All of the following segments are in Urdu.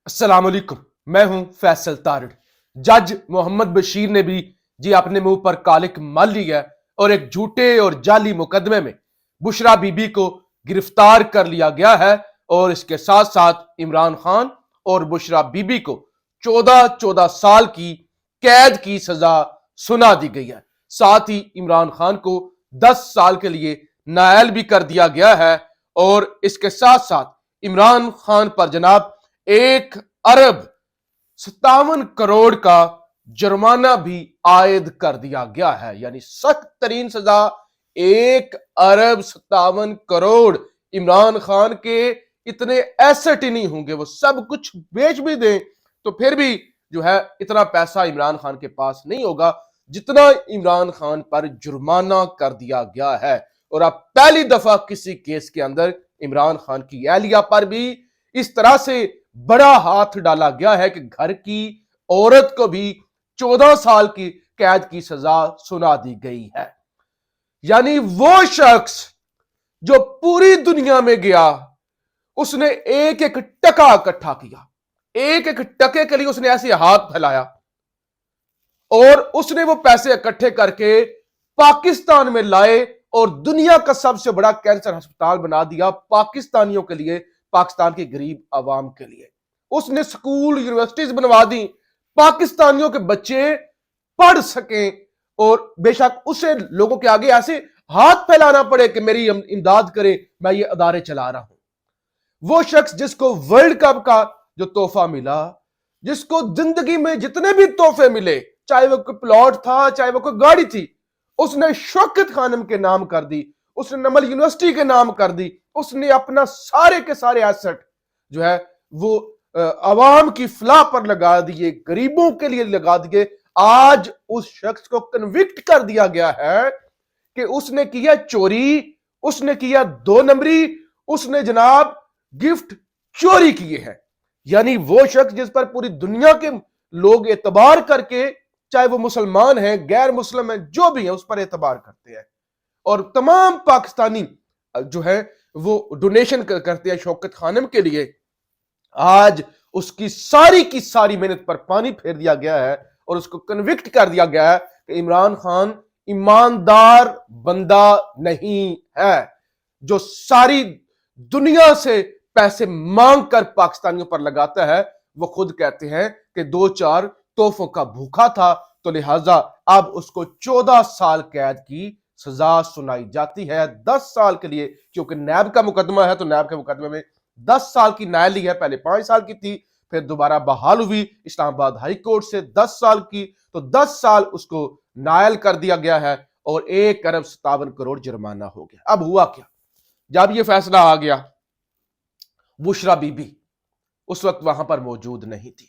السلام علیکم، میں ہوں فیصل تارڑ۔ جج محمد بشیر نے بھی اپنے منہ پر کالک مال لی ہے اور ایک جھوٹے اور جعلی مقدمے میں بشرا بی بی کو گرفتار کر لیا گیا ہے اور اس کے ساتھ ساتھ عمران خان اور بشرا بی بی کو 14 سال کی قید کی سزا سنا دی گئی ہے۔ ساتھ ہی عمران خان کو 10 سال کے لیے نااہل بھی کر دیا گیا ہے اور اس کے ساتھ ساتھ عمران خان پر جناب 1 ارب 57 کروڑ کا جرمانہ بھی عائد کر دیا گیا ہے، یعنی سخت ترین سزا 1 ارب 57 کروڑ۔ عمران خان کے اتنے ایسٹ ہی نہیں ہوں گے، وہ سب کچھ بیچ بھی دیں تو پھر بھی جو ہے اتنا پیسہ عمران خان کے پاس نہیں ہوگا جتنا عمران خان پر جرمانہ کر دیا گیا ہے۔ اور اب پہلی دفعہ کسی کیس کے اندر عمران خان کی اہلیہ پر بھی اس طرح سے بڑا ہاتھ ڈالا گیا ہے کہ گھر کی عورت کو بھی 14 سال کی قید کی سزا سنا دی گئی ہے۔ یعنی وہ شخص جو پوری دنیا میں گیا، اس نے ایک ایک ٹکا اکٹھا کیا، ایک ایک ٹکے کے لیے اس نے ایسے ہاتھ پھیلایا اور اس نے وہ پیسے اکٹھے کر کے پاکستان میں لائے اور دنیا کا سب سے بڑا کینسر ہسپتال بنا دیا پاکستانیوں کے لیے، پاکستان کے غریب عوام کے لیے۔ اس نے سکول یونیورسٹیز بنوا دی، پاکستانیوں کے بچے پڑھ سکیں، اور بے شک اسے لوگوں کے آگے ایسے ہاتھ پھیلانا پڑے کہ میری امداد کرے، میں یہ ادارے چلا رہا ہوں۔ وہ شخص جس کو ورلڈ کپ کا جو تحفہ ملا، جس کو زندگی میں جتنے بھی تحفے ملے، چاہے وہ کوئی پلاٹ تھا، چاہے وہ کوئی گاڑی تھی، اس نے شوکت خانم کے نام کر دی، اس نے نمل یونیورسٹی کے نام کر دی، اس نے اپنا سارے کے سارے ایسٹ جو ہے وہ عوام کی فلاح پر لگا دیے، غریبوں کے لیے لگا دیے۔ آج اس شخص کو کنوکٹ کر دیا گیا ہے کہ اس نے کیا چوری، اس نے کیا 2 نمبری، اس نے جناب گفٹ چوری کیے ہیں۔ یعنی وہ شخص جس پر پوری دنیا کے لوگ اعتبار کر کے، چاہے وہ مسلمان ہیں، غیر مسلم ہیں، جو بھی ہیں، اس پر اعتبار کرتے ہیں، اور تمام پاکستانی جو ہے وہ ڈونیشن کرتے ہیں شوکت خانم کے لیے۔ آج اس کی ساری محنت پر پانی پھیر دیا گیا ہے اور اس کو کنوکٹ کر دیا گیا ہے کہ عمران خان ایماندار بندہ نہیں ہے، جو ساری دنیا سے پیسے مانگ کر پاکستانیوں پر لگاتا ہے۔ وہ خود کہتے ہیں کہ 2-4 تحفوں کا بھوکا تھا، تو لہٰذا اب اس کو 14 سال قید کی سزا سنائی جاتی ہے، 10 سال کے لیے، کیونکہ نیب کا مقدمہ ہے تو نیب کے مقدمے میں 10 سال کی نائلی ہے، پہلے 5 سال کی تھی، پھر دوبارہ بحال ہوئی اسلام آباد ہائی کورٹ سے 10 سال کی، تو 10 سال اس کو نائل کر دیا گیا ہے اور 1 ارب 57 کروڑ جرمانہ ہو گیا۔ اب ہوا کیا؟ جب یہ فیصلہ آ گیا، بشرا بی بی اس وقت وہاں پر موجود نہیں تھی۔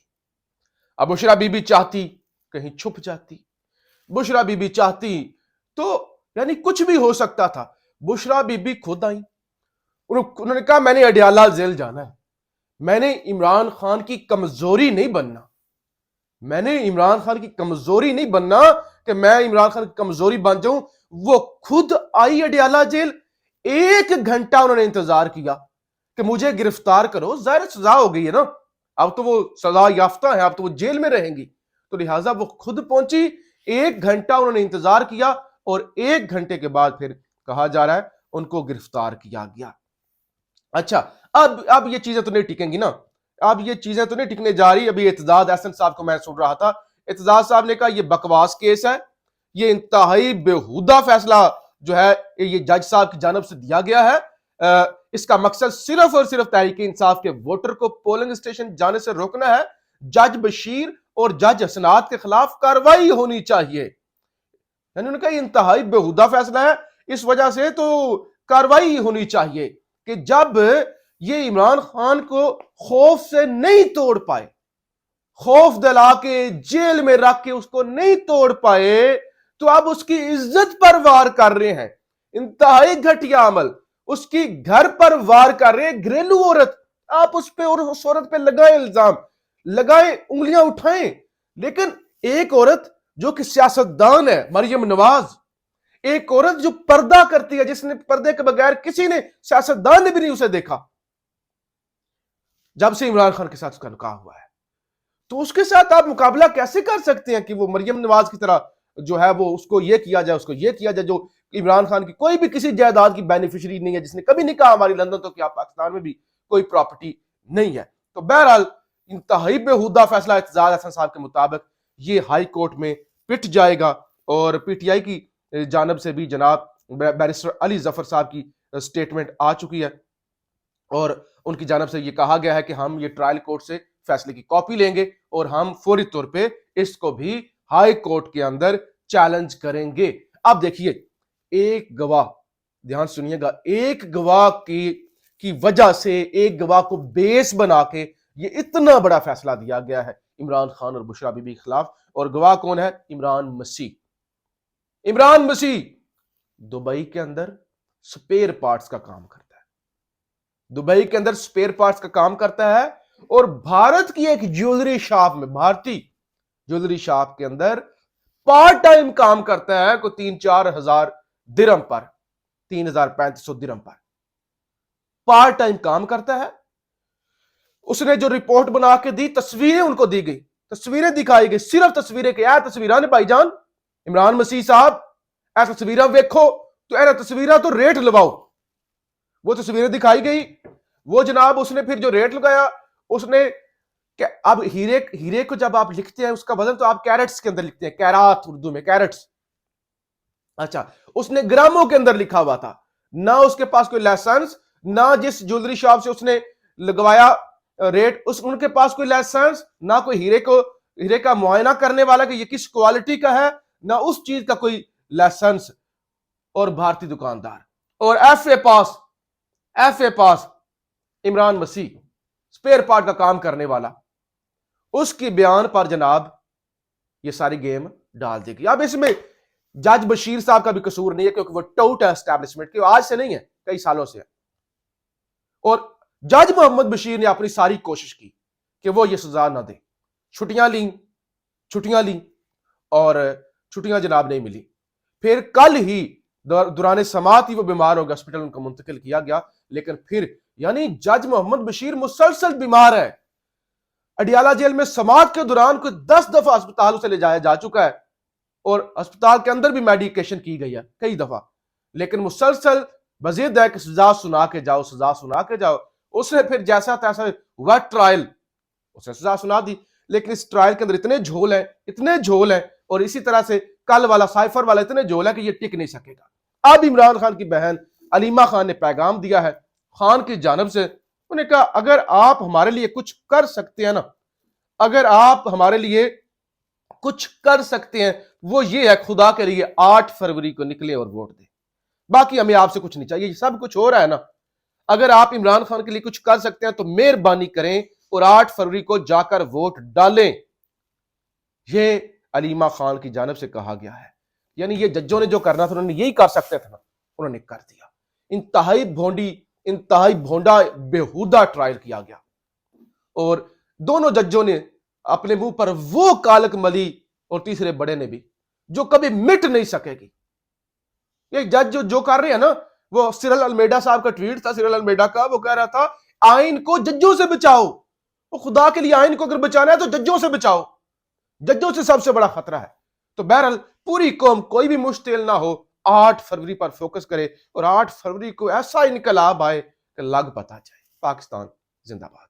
اب بشرا بی بی چاہتی کہیں چھپ جاتی، بشرا بی بی چاہتی تو یعنی کچھ بھی ہو سکتا تھا۔ بشرا بی بی خود آئیں، انہوں نے کہا میں نے اڈیالہ جیل جانا ہے، میں نے عمران خان کی کمزوری نہیں بننا، میں نے عمران خان کی کمزوری نہیں بننا کہ میں عمران خان کی کمزوری بن جاؤں۔ وہ خود آئی اڈیالہ جیل، 1 گھنٹہ انہوں نے انتظار کیا کہ مجھے گرفتار کرو، ظاہر سزا ہو گئی ہے نا، اب تو وہ سزا یافتہ ہے، اب تو وہ جیل میں رہیں گی، تو لہٰذا وہ خود پہنچی۔ 1 گھنٹہ انہوں نے انتظار کیا اور 1 گھنٹے کے بعد پھر کہا جا رہا ہے ان کو گرفتار کیا گیا۔ اچھا، اب یہ چیزیں تو نہیں ٹکیں گی نا، اب یہ چیزیں تو نہیں ٹکنے جا رہی۔ ابھی اعتزاز احسن صاحب کو میں سن رہا تھا، اعتزاز صاحب نے کہا یہ بکواس کیس ہے، یہ انتہائی بیہودہ فیصلہ جو ہے یہ جج صاحب کی جانب سے دیا گیا ہے، اس کا مقصد صرف اور صرف تحریک انصاف کے ووٹر کو پولنگ اسٹیشن جانے سے روکنا ہے، جج بشیر اور جج حسنات کے خلاف کارروائی ہونی چاہیے۔ یعنی انہوں نے کہا یہ انتہائی بیہودہ فیصلہ ہے، اس وجہ سے تو کارروائی ہونی چاہیے کہ جب یہ عمران خان کو خوف سے نہیں توڑ پائے، خوف دلا کے جیل میں رکھ کے اس کو نہیں توڑ پائے، تو اب اس کی عزت پر وار کر رہے ہیں۔ انتہائی گھٹیا عمل، اس کی گھر پر وار کر رہے ہیں، گھریلو عورت، آپ اس پہ اور اس عورت پہ لگائیں الزام، لگائیں، انگلیاں اٹھائیں، لیکن ایک عورت جو کہ سیاستدان ہے، مریم نواز، ایک عورت جو پردہ کرتی ہے، جس نے پردے کے بغیر کسی نے، سیاستدان نے بھی نہیں اسے دیکھا، جب سے عمران خان کے ساتھ اس کا نکاح ہوا ہے، تو اس کے ساتھ آپ مقابلہ کیسے کر سکتے ہیں کہ وہ مریم نواز کی طرح جو ہے وہ اس کو یہ کیا جائے، اس کو یہ کیا جائے، جو عمران خان کی کوئی بھی کسی جائیداد کی بینیفیشری نہیں ہے، جس نے کبھی نہیں کہا ہماری لندن تو کیا پاکستان میں بھی کوئی پراپرٹی نہیں ہے۔ تو بہرحال انتہائی بےہودہ فیصلہ اعتزاز احسن صاحب کے مطابق یہ ہائی کورٹ میں پٹ جائے گا، اور پی ٹی آئی کی جانب سے بھی جناب بیرسٹر علی ظفر صاحب کی سٹیٹمنٹ آ چکی ہے، اور ان کی جانب سے یہ کہا گیا ہے کہ ہم یہ ٹرائل کورٹ سے فیصلے کی کاپی لیں گے اور ہم فوری طور پہ اس کو بھی ہائی کورٹ کے اندر چیلنج کریں گے۔ اب دیکھیے، ایک گواہ، دھیان سنیے گا، ایک گواہ کی وجہ سے، ایک گواہ کو بیس بنا کے یہ اتنا بڑا فیصلہ دیا گیا ہے عمران خان اور بشریٰ بی بی کے خلاف۔ اور گواہ کون ہے؟ عمران مسیح۔ عمران مسیح دبئی کے اندر سپیر پارٹس کا کام کرتا ہے، دبئی کے اندر سپیر پارٹس کا کام کرتا ہے، اور بھارت کی ایک جیولری شاپ میں، بھارتی جیولری شاپ کے اندر پارٹ ٹائم کام کرتا ہے، کوئی 3-4 ہزار درہم پر، 3,3500 درہم پر پارٹ ٹائم کام کرتا ہے۔ اس نے جو رپورٹ بنا کے دی، تصویریں ان کو دی گئی، تصویریں دکھائی گئی، صرف تصویریں کہ اے تصویریں نے بھائی جان عمران مسیح صاحب اے تصویریں ویکھو، تو اے تصویریں تو ریٹ لواؤ۔ وہ تصویریں دکھائی گئی، وہ جناب اس نے پھر جو ریٹ لگایا، اس نے کہ اب ہیرے کو جب آپ لکھتے ہیں اس کا وزن تو آپ کیرٹس کے اندر لکھتے ہیں، کیرات اردو میں کیرٹس، اچھا اس نے گراموں کے اندر لکھا ہوا تھا، نہ اس کے پاس کوئی لائسنس، نہ جس جیولری شاپ سے اس نے لگوایا ریٹ ان کے پاس کوئی لائسنس، نہ کوئی ہیرے کا معائنہ کرنے والا کہ یہ کس کوالٹی کا ہے، نہ اس چیز کا کوئی لائسنس، اور بھارتی دکاندار، اور ایف اے پاس عمران مسیح سپیر پارٹ کا کام کرنے والا، اس کی بیان پر جناب یہ ساری گیم ڈال دی گئی۔ اب اس میں جج بشیر صاحب کا بھی قصور نہیں ہے، کیونکہ وہ ٹوٹ ہے اسٹیبلشمنٹ کی، آج سے نہیں ہے، کئی سالوں سے ہے، اور جج محمد بشیر نے اپنی ساری کوشش کی کہ وہ یہ سزا نہ دے، چھٹیاں لیں اور چھٹیاں جناب نہیں ملی۔ پھر کل ہی دوران سماعت ہی وہ بیمار ہو گیا، ہاسپٹل ان کو منتقل کیا گیا، لیکن پھر یعنی جج محمد بشیر مسلسل بیمار ہے، اڈیالہ جیل میں سماعت کے دوران کوئی 10 دفعہ ہسپتال اسے لے جایا جا چکا ہے، اور ہسپتال کے اندر بھی میڈیکیشن کی گئی ہے کئی دفعہ، لیکن مسلسل بضد ہے کہ سزا سنا کے جاؤ۔ اس نے پھر جیسا تیسا ہوا ٹرائل، اس نے سزا سنا دی، لیکن اس ٹرائل کے اندر اتنے جھول ہیں، اور اسی طرح سے کل والا سائفر والا اتنے جھول ہے کہ یہ ٹک نہیں سکے گا۔ اب عمران خان کی بہن علیمہ خان نے پیغام دیا ہے خان کی جانب سے، انہوں نے کہا اگر آپ ہمارے لیے کچھ کر سکتے ہیں نا، اگر آپ ہمارے لیے کچھ کر سکتے ہیں وہ یہ ہے، خدا کے لیے 8 فروری کو نکلیں اور ووٹ دیں، باقی ہمیں آپ سے کچھ نہیں چاہیے، یہ سب کچھ ہو رہا ہے نا، اگر آپ عمران خان کے لیے کچھ کر سکتے ہیں تو مہربانی کریں اور 8 فروری کو جا کر ووٹ ڈالیں۔ یہ علیمہ خان کی جانب سے کہا گیا ہے، یعنی یہ ججوں نے جو کرنا تھا انہوں نے یہی کر سکتے تھے نا، انہوں نے کر دیا۔ انتہائی بھونڈا بےہودہ ٹرائل کیا گیا، اور دونوں ججوں نے اپنے منہ پر وہ کالک ملی، اور تیسرے بڑے نے بھی، جو کبھی مٹ نہیں سکے گی۔ یہ جج جو کر رہے ہیں نا، وہ سیرل المیڈا صاحب کا ٹویٹ تھا، سیرل المیڈا کا، وہ کہہ رہا تھا آئین کو ججوں سے بچاؤ، وہ خدا کے لیے آئین کو اگر بچانا ہے تو ججوں سے بچاؤ، ججوں سے سب سے بڑا خطرہ ہے۔ تو بہرحال پوری قوم کوئی بھی مشتعل نہ ہو، 8 فروری پر فوکس کرے، اور 8 فروری کو ایسا انقلاب آئے کہ لگ پتہ جائے۔ پاکستان زندہ باد۔